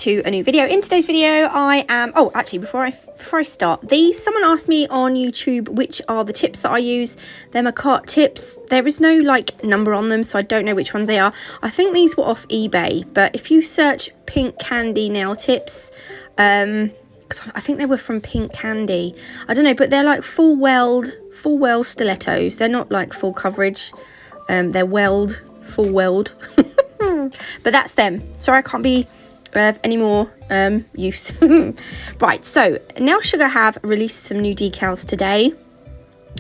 to a new video. In today's video I am, actually before I start, someone asked me on YouTube which are the tips that I use. They're Macart tips. There is no like number on them, so I don't know which ones they are. I think these were off eBay, but if you search Pink Candy nail tips, I think they were from Pink Candy, I don't know, but they're like full weld stilettos. They're not like full coverage, they're full weld. But that's them. Sorry I can't be of any more use. Right, so Nail Sugar have released some new decals today.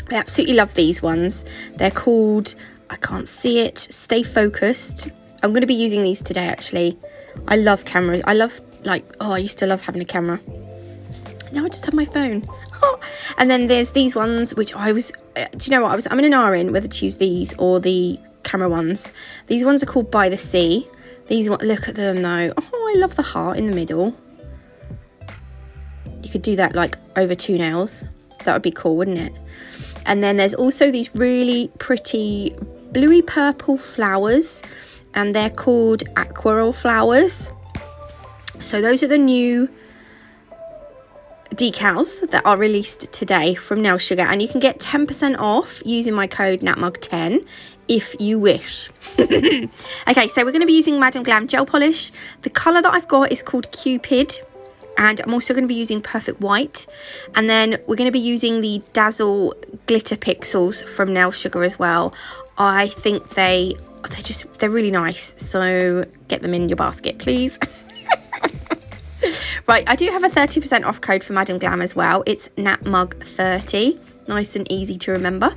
I absolutely love these ones. They're called, I can't see it, Stay Focused. I'm going to be using these today actually. I love cameras. I used to love having a camera. Now I just have my phone. And then there's these ones which I was, do you know what, I'm in an R in whether to use these or the camera ones. These ones are called By the Sea. These ones, look at them though. Oh, I love the heart in the middle. You could do that like over 2 nails. That would be cool, wouldn't it? And then there's also these really pretty bluey purple flowers, and they're called Aquarel flowers. So those are the new decals that are released today from Nail Sugar, and you can get 10% off using my code NatMug10 if you wish. Okay, so we're going to be using Madam Glam gel polish. The colour that I've got is called Cupid, and I'm also going to be using Perfect White, and then we're going to be using the Dazzle glitter pixels from Nail Sugar as well. I think they're really nice, so get them in your basket please. Right, I do have a 30% off code for Madam Glam as well. It's NatMug30, nice and easy to remember.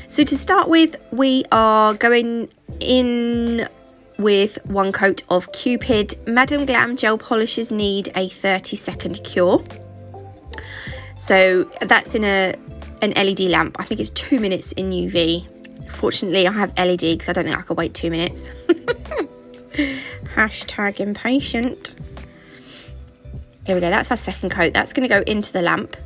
So to start with, we are going in with 1 coat of Cupid. Madam Glam gel polishes need a 30-second cure. So that's in an LED lamp. I think it's 2 minutes in UV. Fortunately, I have LED because I don't think I could wait 2 minutes. Hashtag impatient. Here we go, that's our second coat. That's going to go into the lamp.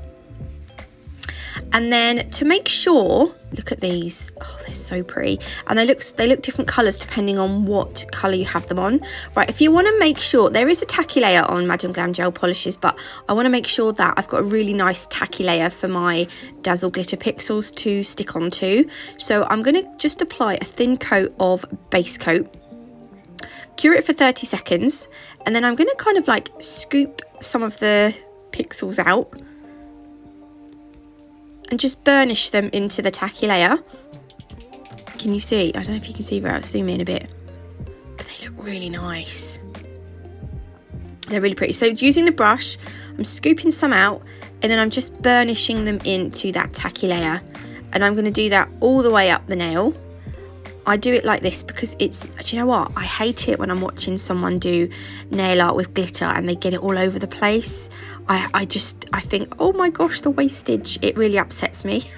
And then to make sure, look at these. Oh, they're so pretty. And they look different colours depending on what colour you have them on. Right, if you want to make sure, there is a tacky layer on Madam Glam gel polishes, but I want to make sure that I've got a really nice tacky layer for my Dazzle glitter pixels to stick onto. So I'm going to just apply a thin coat of base coat, cure it for 30 seconds, and then I'm going to kind of like scoop some of the pixels out and just burnish them into the tacky layer. Can you see? I don't know if you can see, but I'll zoom in a bit. But they look really nice. They're really pretty. So using the brush, I'm scooping some out and then I'm just burnishing them into that tacky layer. And I'm going to do that all the way up the nail. I do it like this because it's, do you know what? I hate it when I'm watching someone do nail art with glitter and they get it all over the place. I think, oh my gosh, the wastage, it really upsets me.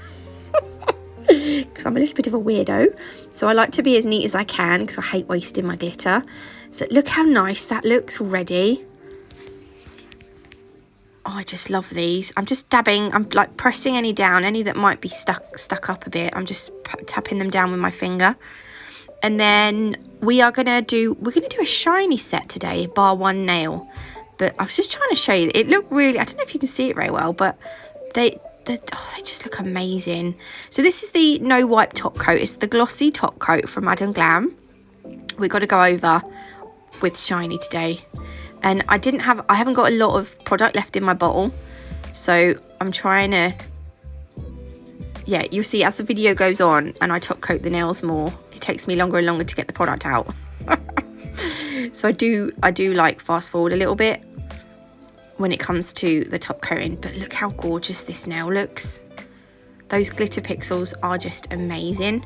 Because I'm a little bit of a weirdo. So I like to be as neat as I can because I hate wasting my glitter. So look how nice that looks already. Oh, I just love these. I'm just dabbing, I'm like pressing any down, any that might be stuck up a bit. I'm just tapping them down with my finger. And then we're gonna do a shiny set today, bar 1 nail. But I was just trying to show you, it looked really, I don't know if you can see it very well, but they just look amazing. So this is the no wipe top coat. It's the glossy top coat from Madam Glam. We've got to go over with shiny today. And I haven't got a lot of product left in my bottle. So I'm trying to, yeah, you'll see as the video goes on and I top coat the nails more, it takes me longer and longer to get the product out. So I do like fast forward a little bit when it comes to the top coating. But look how gorgeous this nail looks. Those glitter pixels are just amazing.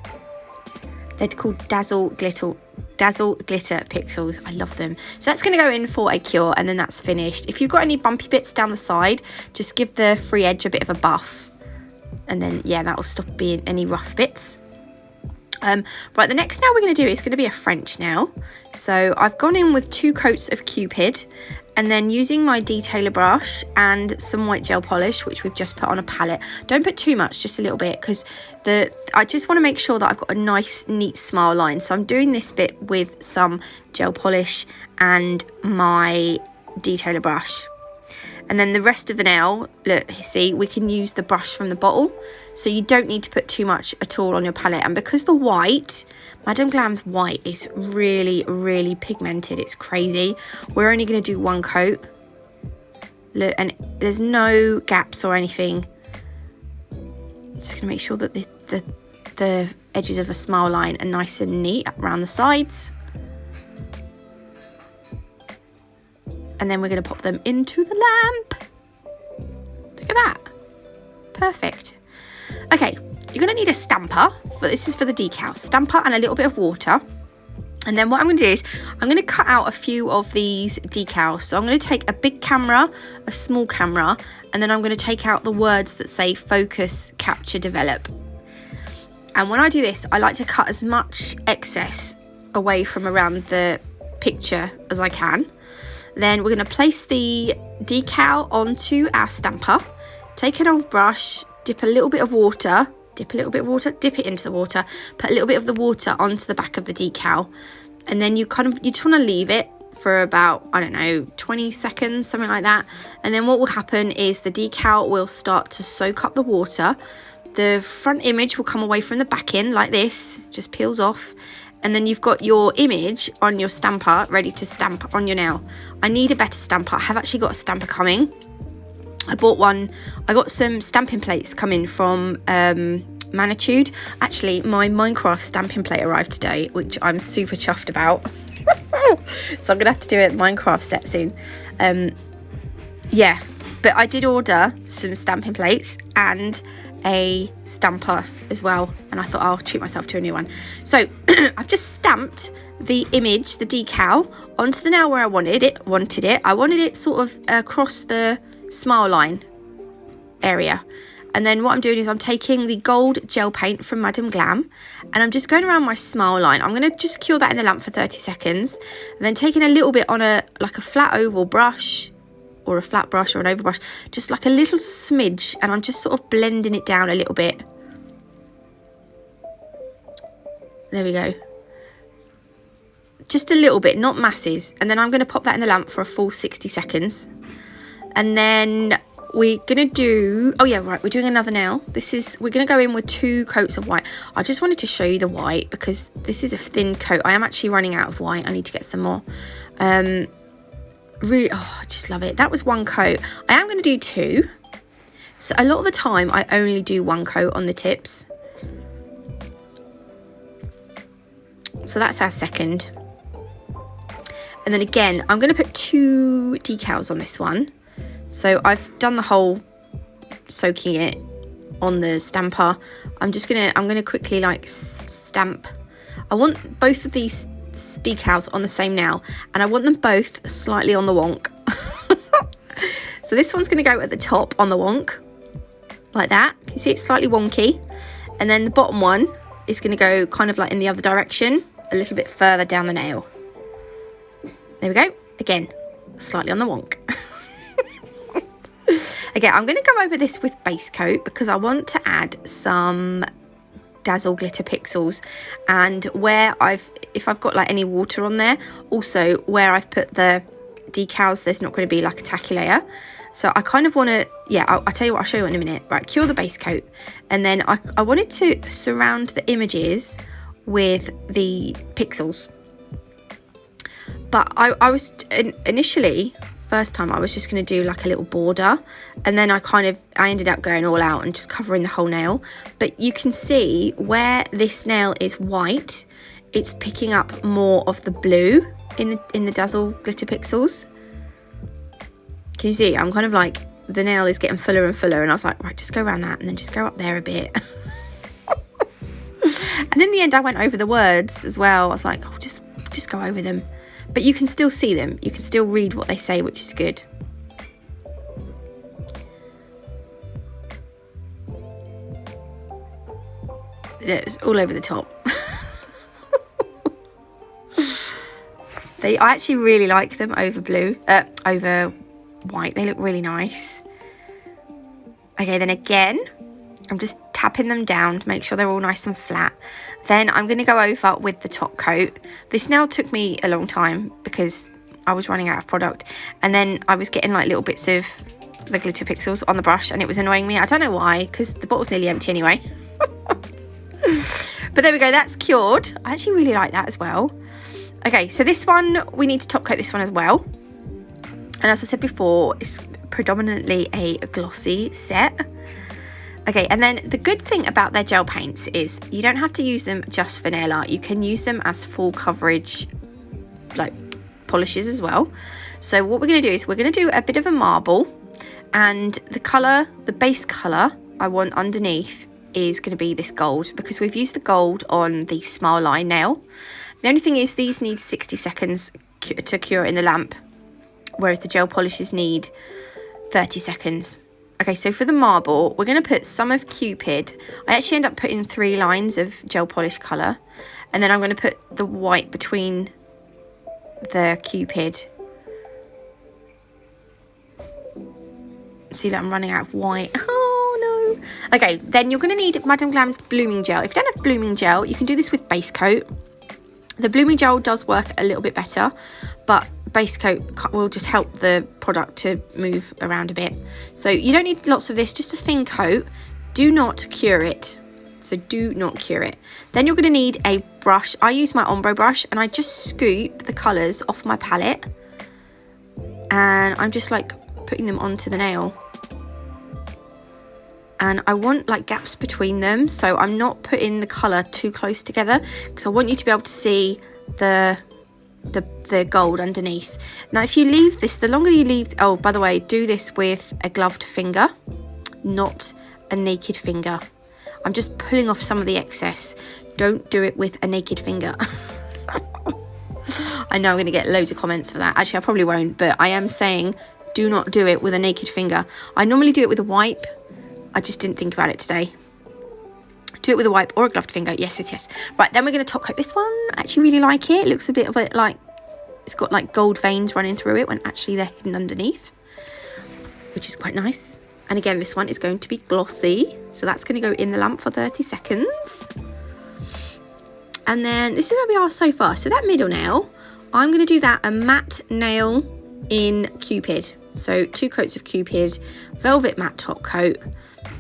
They're called Dazzle Glitter Pixels. I love them. So that's going to go in for a cure and then that's finished. If you've got any bumpy bits down the side, just give the free edge a bit of a buff. And then, yeah, that will stop being any rough bits. Right, the next nail we're going to do is going to be a French nail. So I've gone in with 2 coats of Cupid and then using my detailer brush and some white gel polish, which we've just put on a palette. Don't put too much, just a little bit, because I just want to make sure that I've got a nice, neat smile line. So I'm doing this bit with some gel polish and my detailer brush. And then the rest of the nail, look, see, we can use the brush from the bottle. So you don't need to put too much at all on your palette. And because the white, Madame Glam's white is really, really pigmented. It's crazy. We're only going to do one coat. Look, and there's no gaps or anything. Just going to make sure that the edges of a smile line are nice and neat around the sides. And then we're going to pop them into the lamp. Look at that. Perfect. Okay, you're going to need a stamper. This is for the decal. Stamper and a little bit of water. And then what I'm going to do is I'm going to cut out a few of these decals. So I'm going to take a big camera, a small camera, and then I'm going to take out the words that say focus, capture, develop. And when I do this, I like to cut as much excess away from around the picture as I can. Then we're going to place the decal onto our stamper, take an old brush, dip a little bit of water, dip it into the water, put a little bit of the water onto the back of the decal. And then you just want to leave it for about, I don't know, 20 seconds, something like that. And then what will happen is the decal will start to soak up the water. The front image will come away from the back end like this, just peels off. And then you've got your image on your stamper ready to stamp on your nail. I need a better stamper. I have actually got a stamper coming. I bought one. I got some stamping plates coming from Magnitude. Actually, my Minecraft stamping plate arrived today, which I'm super chuffed about. So I'm going to have to do a Minecraft set soon. Yeah, but I did order some stamping plates and a stamper as well, and I thought I'll treat myself to a new one. So I've just stamped the image, the decal, onto the nail where I wanted it. I wanted it sort of across the smile line area. And then what I'm doing is I'm taking the gold gel paint from Madame Glam, and I'm just going around my smile line. I'm going to just cure that in the lamp for 30 seconds, and then taking a little bit on a flat oval brush, or a flat brush or an oval brush, just like a little smidge, and I'm just sort of blending it down a little bit. There we go. Just a little bit, not masses. And then I'm going to pop that in the lamp for a full 60 seconds. And then we're going to do, oh yeah, right, we're doing another nail. We're going to go in with 2 coats of white. I just wanted to show you the white because this is a thin coat. I am actually running out of white. I need to get some more. Really, oh, I just love it. That was 1 coat. I am going to do 2. So a lot of the time I only do 1 coat on the tips. So that's our second. And then again, I'm going to put 2 decals on this one. So I've done the whole soaking it on the stamper. I'm going to quickly like stamp. I want both of these decals on the same nail, and I want them both slightly on the wonk. So this one's going to go at the top on the wonk like that. You can see it's slightly wonky, and then the bottom one is going to go kind of like in the other direction, a little bit further down the nail. There we go. Again, slightly on the wonk. Okay, I'm going to go over this with base coat because I want to add some Dazzle glitter pixels, and if I've got like any water on there, also where I've put the decals, there's not going to be like a tacky layer. So I kind of want to, yeah, I'll tell you what, I'll show you in a minute. Right, cure the base coat, and then I wanted to surround the images with the pixels. But I was initially, first time I was just going to do like a little border, and then I ended up going all out and just covering the whole nail. But you can see where this nail is white, it's picking up more of the blue in the Dazzle glitter pixels. Can you see? I'm kind of like, the nail is getting fuller and fuller, and I was like, right, just go around that and then just go up there a bit. And in the end I went over the words as well. I was like, oh, just go over them. But you can still see them. You can still read what they say, which is good. It's all over the top. I actually really like them over over white. They look really nice. Okay, then again, I'm just tapping them down to make sure they're all nice and flat. Then I'm going to go over with the top coat. This nail took me a long time because I was running out of product, and then I was getting like little bits of the glitter pixels on the brush, and it was annoying me. I don't know why, because the bottle's nearly empty anyway. But there we go, that's cured. I actually really like that as well. Okay, so this one, we need to top coat this one as well. And as I said before, it's predominantly a glossy set. Okay, and then the good thing about their gel paints is you don't have to use them just for nail art. You can use them as full coverage, like, polishes as well. So what we're going to do is we're going to do a bit of a marble, and the colour, the base colour I want underneath is going to be this gold, because we've used the gold on the Smile Line nail. The only thing is these need 60 seconds to cure in the lamp, whereas the gel polishes need 30 seconds. Okay, so for the marble, we're going to put some of Cupid. I actually end up putting 3 lines of gel polish colour, and then I'm going to put the white between the Cupid. See that I'm running out of white. Oh no. Okay, then you're going to need Madame Glam's blooming gel. If you don't have blooming gel, you can do this with base coat. The blooming gel does work a little bit better, but base coat will just help the product to move around a bit. So you don't need lots of this, just a thin coat. Do not cure it. So do not cure it. Then you're going to need a brush. I use my ombre brush, and I just scoop the colours off my palette, and I'm just like putting them onto the nail. And I want like gaps between them, so I'm not putting the colour too close together, because I want you to be able to see the gold underneath. Now if you leave this, the longer you leave, oh by the way, do this with a gloved finger, not a naked finger. I'm just pulling off some of the excess. Don't do it with a naked finger. I know I'm going to get loads of comments for that. Actually I probably won't, but I am saying do not do it with a naked finger. I normally do it with a wipe. I just didn't think about it today. Do it with a wipe or a gloved finger. Yes, yes, yes. Right, then we're going to top coat this one. I actually really like it. It looks a bit of it like it's got like gold veins running through it when actually they're hidden underneath, which is quite nice. And again, this one is going to be glossy, so that's going to go in the lamp for 30 seconds. And then this is where we are so far. So that middle nail, I'm going to do that a matte nail in Cupid. So 2 coats of Cupid, velvet matte top coat,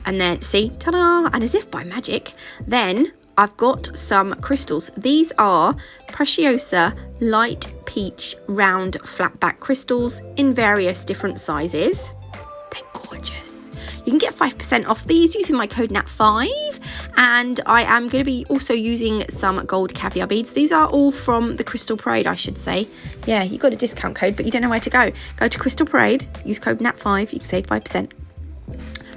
and then see, ta-da, and as if by magic, then I've got some crystals. These are Preciosa light peach round flat back crystals in various different sizes. They're gorgeous. You can get 5% off these using my code NAT5, and I am going to be also using some gold caviar beads. These are all from the Crystal Parade, I should say. Yeah, you got a discount code, but you don't know where to go. Go to Crystal Parade, use code NAT5, you can save 5%.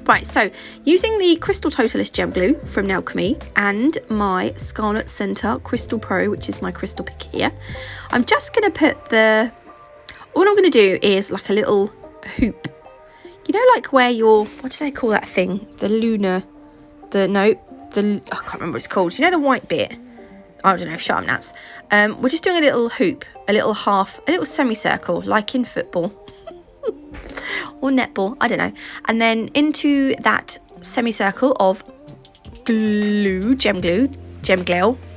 Right, so using the Crystal Totalist Gem Glue from Nalchemy and my Scarlet Centre Crystal Pro, which is my crystal pick here, I'm just going to put all I'm going to do is like a little hoop. You know, like where your, what do they call that thing? I can't remember what it's called. You know the white bit? I don't know, shut up Nats. We're just doing a little hoop, a little semicircle, like in football. Or netball, I don't know. And then into that semicircle of glue, gem glue,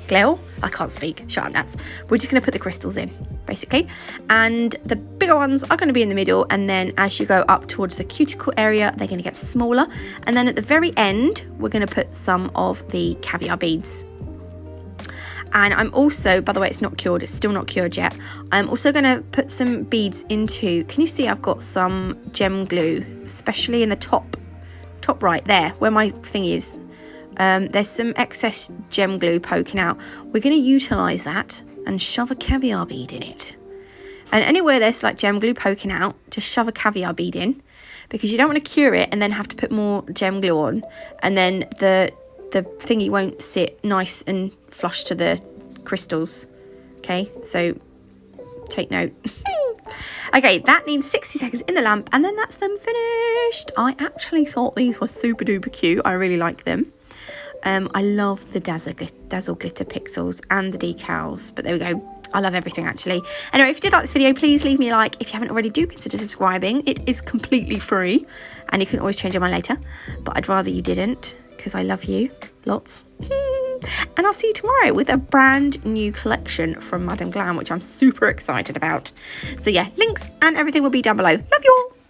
I can't speak, shut up Nats. We're just going to put the crystals in, basically. And the bigger ones are going to be in the middle, and then as you go up towards the cuticle area, they're going to get smaller. And then at the very end, we're going to put some of the caviar beads. And I'm also, by the way, it's not cured, it's still not cured yet. I'm also going to put some beads into, can you see I've got some gem glue, especially in the top right there, where my thing is. There's some excess gem glue poking out. We're going to utilise that and shove a caviar bead in it. And anywhere there's like gem glue poking out, just shove a caviar bead in, because you don't want to cure it and then have to put more gem glue on, and then the thingy won't sit nice and flush to the crystals. Okay, so take note. Okay, that needs 60 seconds in the lamp, and then that's them finished. I actually thought these were super duper cute. I really like them. I love the Dazzle Glitter Pixels and the decals, but there we go. I love everything actually. Anyway, if you did like this video, please leave me a like. If you haven't already, do consider subscribing. It is completely free, and you can always change your mind later, but I'd rather you didn't, because I love you lots. And I'll see you tomorrow with a brand new collection from Madame Glam, which I'm super excited about. So yeah, links and everything will be down below. Love you all.